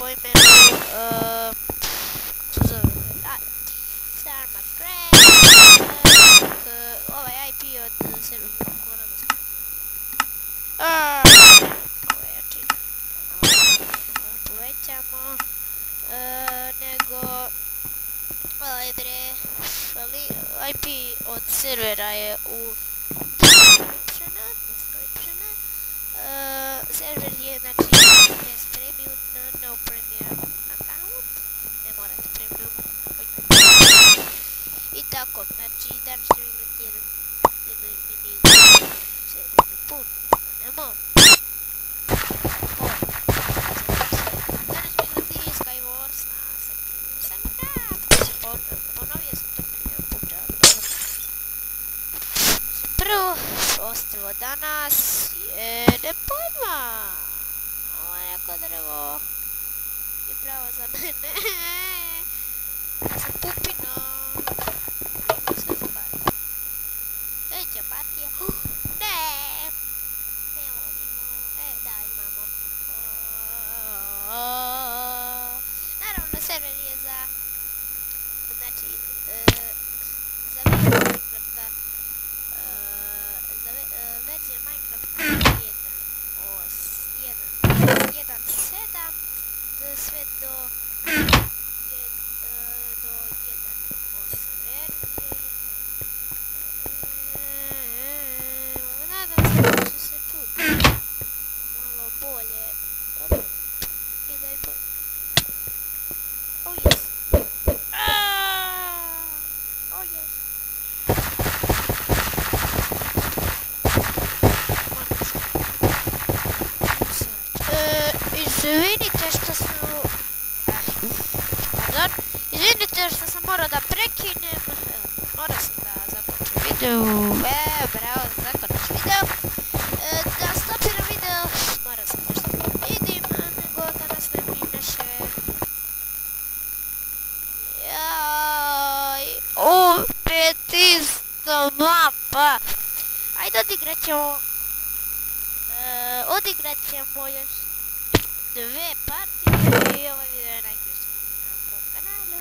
po imenu, kako se zove, Sarma Crack, ovaj IP od servera moram da povećamo, povećamo, nego ovaj bre, IP od servera je u server je, znači, bez premium, no premium account, ne morate premium, i tako, znači, danas ćemo igrati jednu mini server pun, nemo. Danas ćemo igrati Skywars na Minecraft, ponovio sam to milion puta. Prvo ostrvo danas je, ne pojma, ovo je neko drvo je pravo za mene. Ja sam pupino. Treća partija. Ne! Ne volimo. Da, imamo. Naravno, server je za, znači, za Minecrafta, za verzija Minecrafta 1.7 sve do 1.8 verzije. Nadam se da će se čuti malo bolje. I da je oh yes. Oh yes. Izvinite što sam morao da prekinem, morao sam da zakončim video, bravo da zakončim video, da stopiram video, morao sam nešto da vidim, nego da nastavim naše, opet isto mapa, ajde odigrat ćemo još dve partije i ovaj video je najkraći na mom kanalu.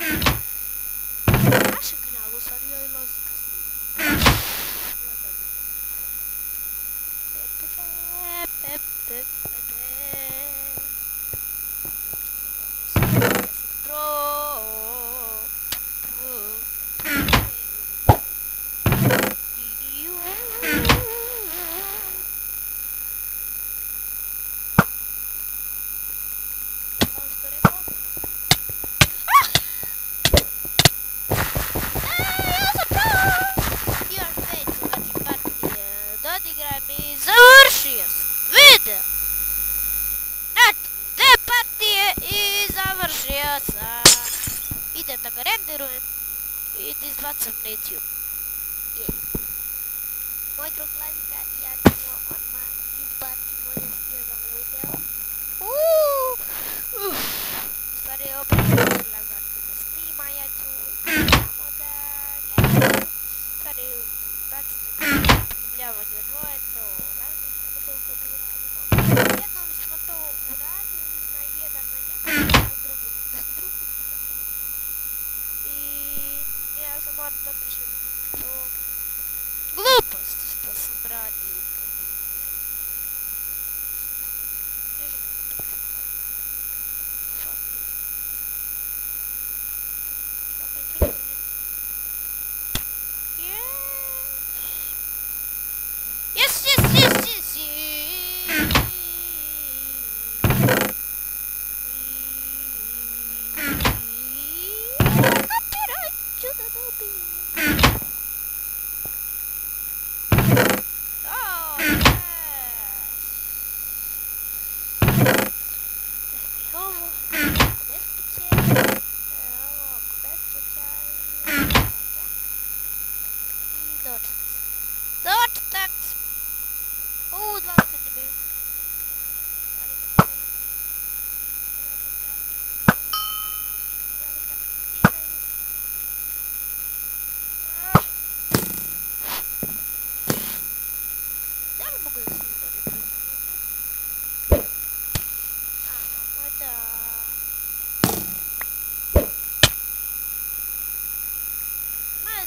Na našem kanalu, stvari ja i lazim kasnije. Idem da ga renderujem i da izbacam na YouTube. Moj drug Lazika i ja ćemo odmah izbacimo još jedan video. U stvari opet Lazarku da snima, ja ću samo da gledam. Stvari bacit ćemo ljavanje dvoje, to različno koliko bi radimo. Jednom smo to uradili na jedan na njegov, drugi. Ja sam moram da pišem to gluposti što sam radio. Yes, yes, yes, yes, yes.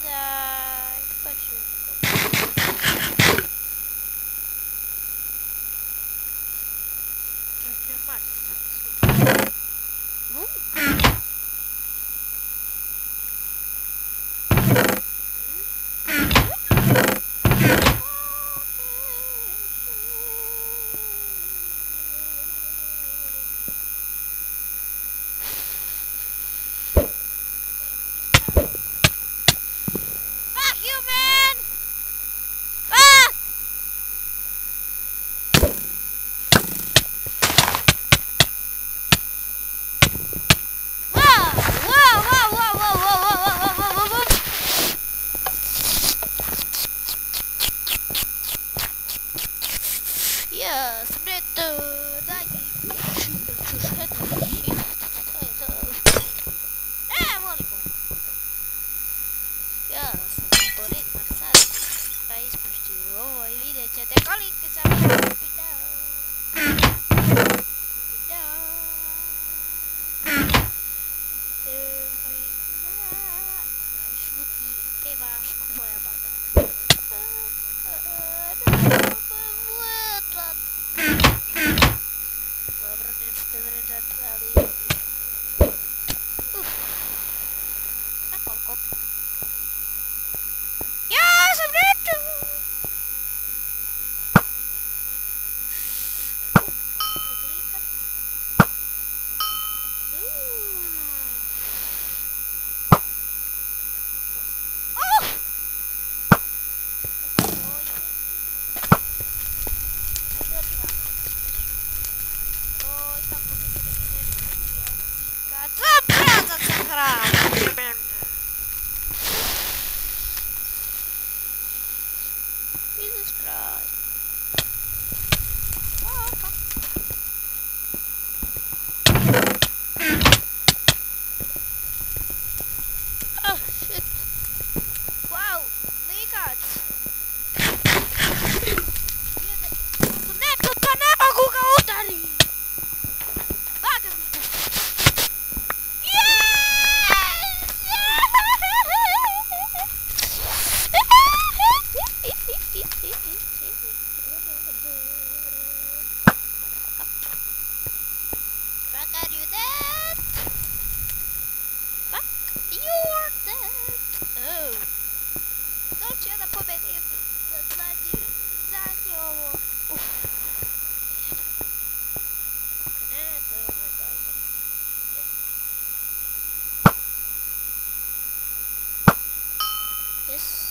Daj, skończyłem to. Nie masz. Fuck you, man! Ah! Wow! Wow! Wow! Wow! Wow! Wow! Wow! Wow! Wow! Wow! Yes, better. Yes, por el pasado. País positivo y video de colic que se ha Yes, I'm ready. Jesus Christ. Oh, fuck. Oh, shit. Wow, look at. Neko to nema koga udari. Lagam. Fuck, are you dead? Fuck, you're dead. Oh. Don't you ever put me in Zanio. Yes.